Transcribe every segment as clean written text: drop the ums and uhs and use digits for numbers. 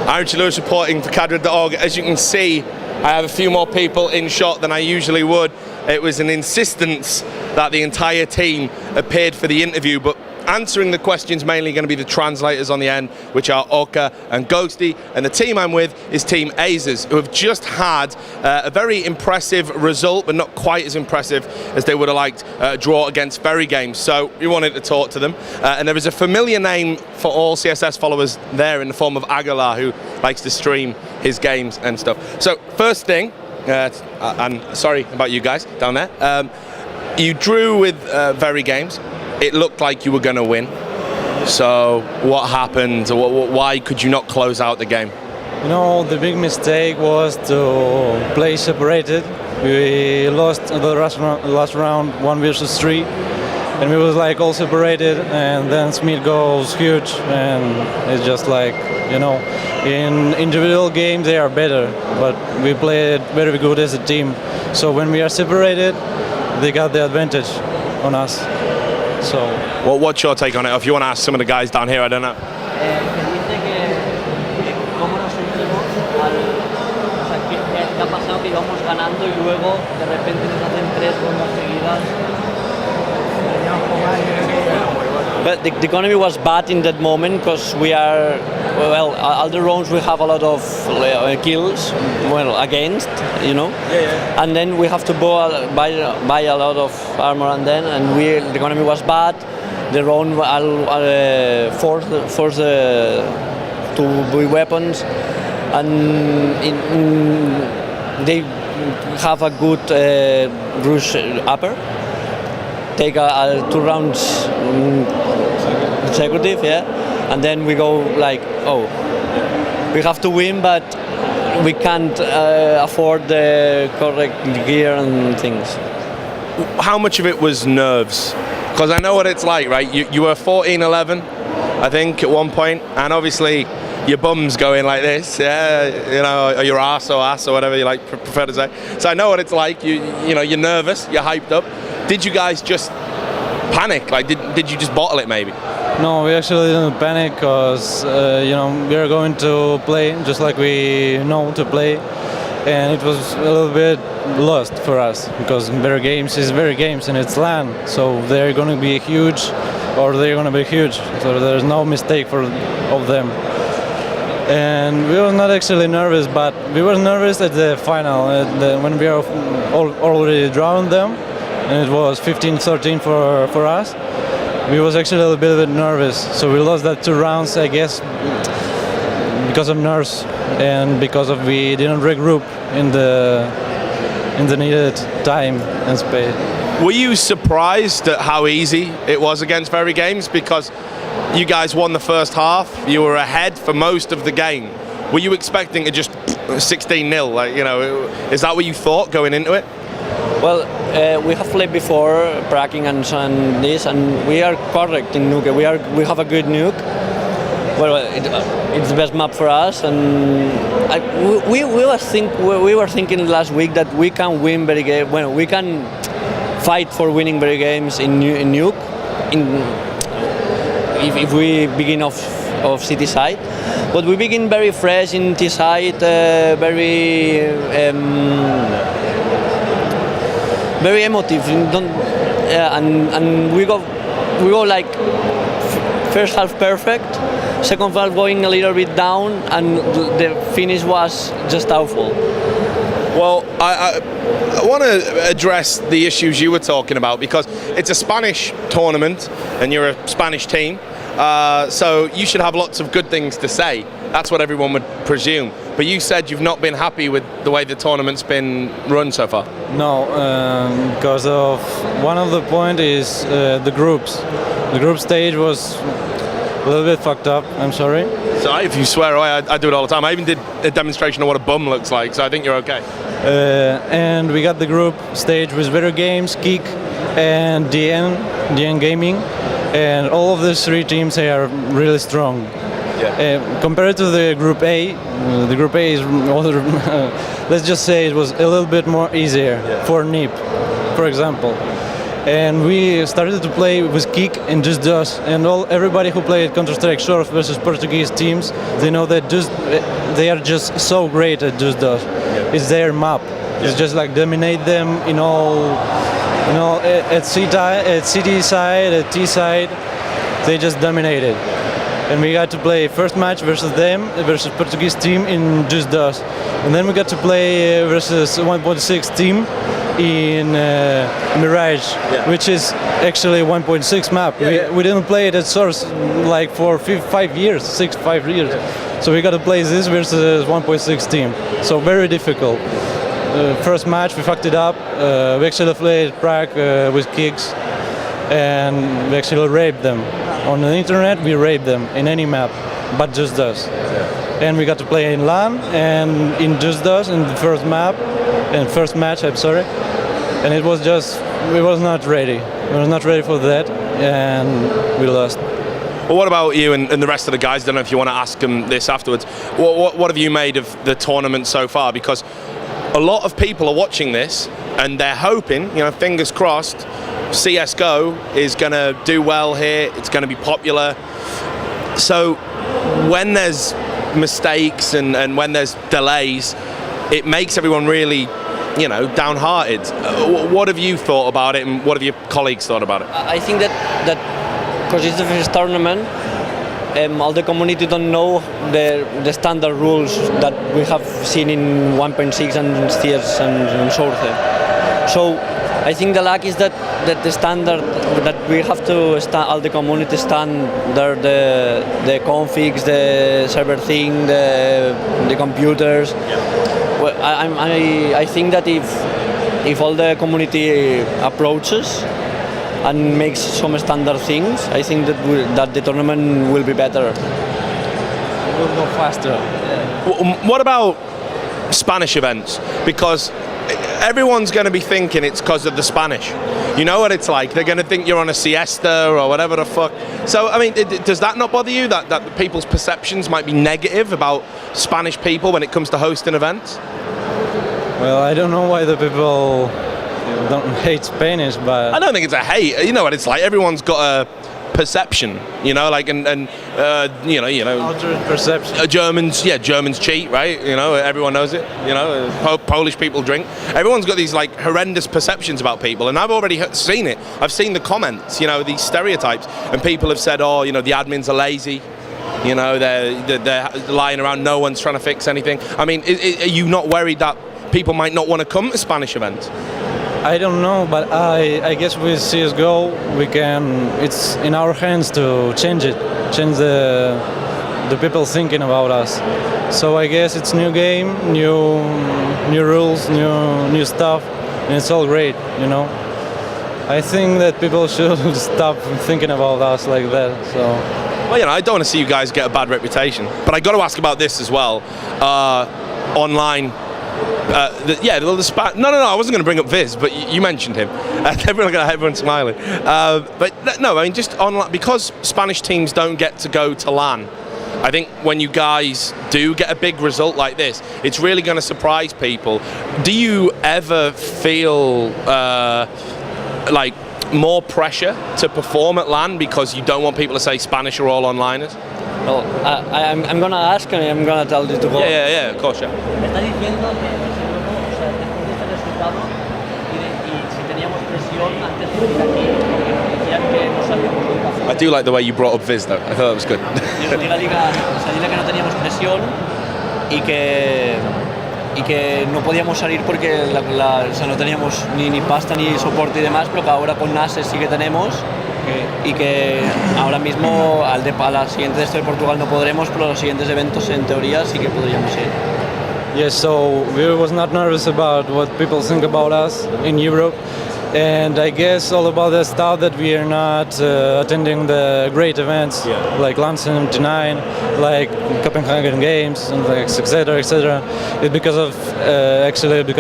Irish Lewis reporting for Cadre.org. As you can see, I have a few more people in shot than I usually would. It was an insistence that the entire team appeared for the interview, but answering the questions mainly going to be the translators on the end, which are Oka and Ghosty, and the team I'm with is Team ASES, who have just had a very impressive result, but not quite as impressive as they would have liked, draw against VeryGames. So we wanted to talk to them, and there is a familiar name for all CSS followers there in the form of Aguilar, who likes to stream his games and stuff. So first thing, and sorry about you guys down there, you drew with VeryGames. It looked like you were going to win. So what happened? Why could you not close out the game? You know, the big mistake was to play separated. We lost the last round 1 versus 3, and we was like all separated. And then Smith goes huge, and it's just like, you know, in individual games they are better, but we played very good as a team. So when we are separated, they got the advantage on us. So, well, what's your take on it? If you want to ask some of the guys down here, I don't know. But the economy was bad in that moment because we are, well, all the rounds we have a lot of kills, well, against, you know. Yeah. And then we have to buy a lot of armor, and the economy was bad. The round forced to buy weapons, and they have a good rush upper. Take 2 rounds consecutive, yeah, and then we go like, oh, we have to win, but we can't afford the correct gear and things. How much of it was nerves? Because I know what it's like, right? You were 14-11, I think, at one point, and obviously your bum's going like this, yeah, you know, or your ass or whatever you like prefer to say. So I know what it's like. You know, you're nervous, you're hyped up. Did you guys just panic? Like, did you just bottle it maybe? no, we actually didn't panic because you know, we are going to play just like we know to play, and it was a little bit lost for us because VeryGames is VeryGames and it's LAN, so they're going to be huge, or they're going to be huge. So there's no mistake of them. And we were not actually nervous, but we were nervous at the final when we are already drawing them, and it was 15-13 for us. We was actually a little bit nervous, so we lost that 2 rounds, I guess, because of nerves and because we didn't regroup in the needed time and space. Were you surprised at how easy it was against VeryGames? Because you guys won the first half, you were ahead for most of the game. Were you expecting it just 16-0? Like, you know, is that what you thought going into it? Well, we have played before, Praking and this, and we are correct in nuke. We have a good nuke. Well, it's the best map for us, and we were thinking last week that we can win VeryGames. Well, we can fight for winning VeryGames in nuke. If we begin off city side, but we begin very fresh in T side, very emotive. And we go like first half perfect, second half going a little bit down, and the finish was just awful. Well, I want to address the issues you were talking about, because it's a Spanish tournament and you're a Spanish team, so you should have lots of good things to say. That's what everyone would presume. But you said you've not been happy with the way the tournament's been run so far. No, because of one of the point is the groups. The group stage was a little bit fucked up, I'm sorry. Sorry, if you swear away, I do it all the time. I even did a demonstration of what a bum looks like, so I think you're okay. And we got the group stage with VeryGames, Kick, and DN Gaming, and all of these 3 teams are really strong. Yeah. Compared to the Group A is, let's just say it was a little bit more easier for NIP, for example. and we started to play with Kick and just us. And everybody who played Counter-Strike Shores versus Portuguese teams, they know that they are just so great at just us. It's their map. It's just like dominate them in all, at CT side, at T side, they just dominated. And we got to play first match versus them, versus Portuguese team in just us. And then we got to play versus 1.6 team in Mirage, which is actually 1.6 map. We didn't play it at Source like for 5 years. So we got to play this versus 1.6 team. So very difficult. First match we fucked it up. We actually played Prague with Kicks, and we actually raped them. On the internet we raped them in any map, but just us. And we got to play in LAN and in just us in the first match, I'm sorry. And we was not ready. We were not ready for that, and we lost. Well, what about you and the rest of the guys? I don't know if you want to ask them this afterwards. What have you made of the tournament so far? Because a lot of people are watching this and they're hoping, fingers crossed, CSGO is going to do well here, it's going to be popular. So when there's mistakes and when there's delays, it makes everyone really, downhearted. What have you thought about it, and what have your colleagues thought about it? I think that because it's the first tournament, all the community don't know the standard rules that we have seen in 1.6 and CS and Source. So I think the luck is that the standard that we have to all the community stand there, the configs, the server thing, the computers. Well, I think that if all the community approaches and makes some standard things, I think that the tournament will be better. It will go faster. What about Spanish events? Because everyone's going to be thinking it's because of the Spanish. You know what it's like? They're going to think you're on a siesta or whatever the fuck. So, I mean, does that not bother you, that people's perceptions might be negative about Spanish people when it comes to hosting events? Well, I don't know why the people don't hate Spanish, but I don't think it's a hate. You know what it's like? Everyone's got a perception, altered perception. Germans cheat, right? Everyone knows it. Polish people drink. Everyone's got these like horrendous perceptions about people, and I've already seen it. I've seen the comments, these stereotypes, and people have said, oh, the admins are lazy. They're lying around. No one's trying to fix anything. I mean, are you not worried that people might not want to come to Spanish events? I don't know, but I guess with CSGO it's in our hands to change the people thinking about us. So I guess it's new game, new rules, new stuff, and it's all great, I think that people should stop thinking about us like that. So. Well, I don't want to see you guys get a bad reputation, but I got to ask about this as well. Online. No, I wasn't going to bring up Viz, but you mentioned him. Everyone's smiling. But no, I mean, just online, because Spanish teams don't get to go to LAN. I think when you guys do get a big result like this, it's really going to surprise people. Do you ever feel like more pressure to perform at LAN because you don't want people to say Spanish are all onliners? Well, I'm gonna ask and I'm gonna tell you to go. Yeah, of course, yeah. Está diciendo que o sea, después de este resultado y si teníamos presión antes de venir aquí, porque decían que no sabíamos nunca. I do like the way you brought up Viz though. I thought that was good. Dile que no teníamos presión y que no podíamos salir porque o sea, no teníamos ni pasta ni soporte y demás, pero que ahora con ASES sí que tenemos. Y que ahora mismo a la siguiente de Portugal no podremos, pero los siguientes eventos en teoría sí que podríamos ir. Yes, so we was not nervous about what people think about us in Europe, and I guess all about the stuff that we are not attending the great events like LAN 79, like Copenhagen Games, and like etc. It's because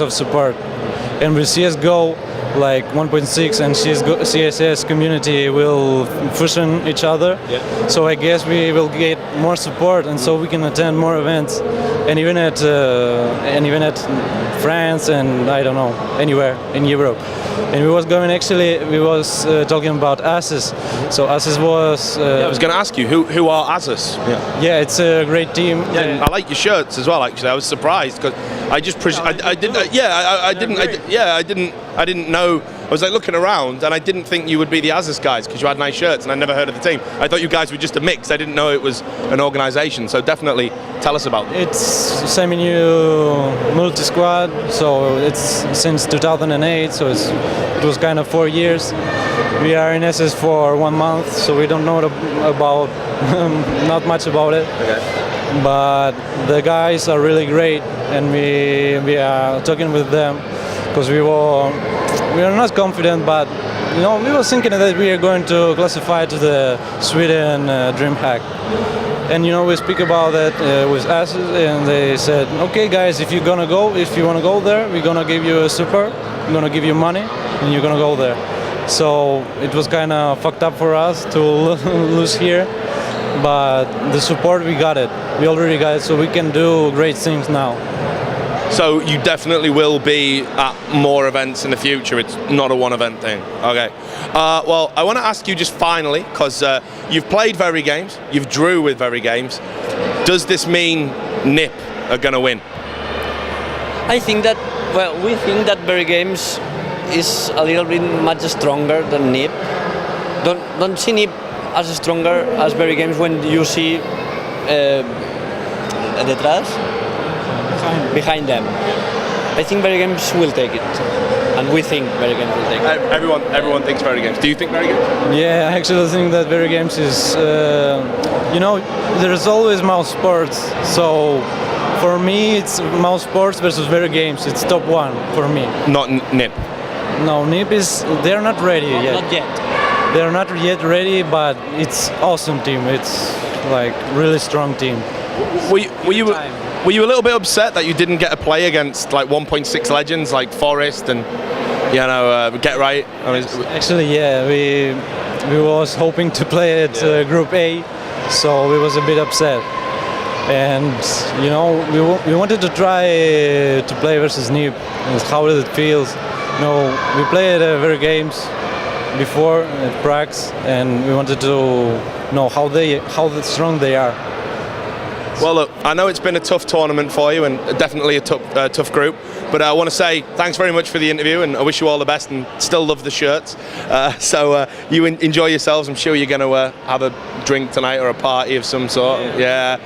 of support, and with CSGO. Like 1.6 and CSS community will fusion each other. So I guess we will get more support, and so we can attend more events. and even at France and I don't know, anywhere in Europe. And we was talking about ASES. So ASES was. I was going to ask you who are ASES. Yeah, it's a great team. Yeah, I like your shirts as well. Actually, I was surprised because I just I didn't know. I was like looking around and I didn't think you would be the ASES guys because you had nice shirts and I never heard of the team. I thought you guys were just a mix. I didn't know it was an organisation. So definitely tell us about it. It's semi-new multi-squad. So it's since 2008. So it was kind of 4 years. We are in ASES for 1 month, so we don't know about not much about it. Okay. But the guys are really great, and we are talking with them because we are not confident, but we were thinking that we are going to classify to the Sweden DreamHack. And we speak about that with ASES, and they said, okay guys, if you want to go there, we're gonna give you a super, we're gonna give you money, and you're gonna go there. So it was kind of fucked up for us to lose here, but the support we already got it, so we can do great things now. So you definitely will be at more events in the future. It's not a one-event thing. Okay. Well, I want to ask you just finally, because you've played VeryGames, you've drew with VeryGames. Does this mean NIP are going to win? I think that, we think that VeryGames is a little bit much stronger than NIP. Don't see NIP as stronger as VeryGames when you see detrás, behind them. I think VeryGames will take it, and we think VeryGames will take it. Everyone thinks VeryGames. Do you think VeryGames? Yeah, I actually think that VeryGames is, there's always mouse sports. So for me, it's mouse sports versus VeryGames. It's top one for me. Not NIP. No, NIP they're not ready yet. Not yet. They're not yet ready, but it's awesome team. It's like really strong team. Were you a little bit upset that you didn't get a play against like 1.6 legends like Forest and Get Right? Actually, yeah, we was hoping to play at Group A, so we was a bit upset. And we wanted to try to play versus NIP. And how did it feel? We played at VeryGames before at Prax, and we wanted to know how strong they are. Well, look, I know it's been a tough tournament for you and definitely a tough group, but I want to say thanks very much for the interview and I wish you all the best and still love the shirts. So you enjoy yourselves. I'm sure you're going to have a drink tonight or a party of some sort. Yeah,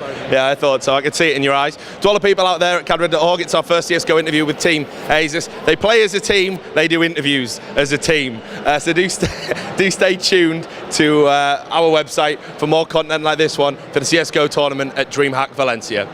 I thought so. I could see it in your eyes. To all the people out there at cadred.org, it's our first CSGO interview with Team ASES. They play as a team, they do interviews as a team. So do stay tuned to our website for more content like this one for the CSGO tournament at DreamHack Valencia.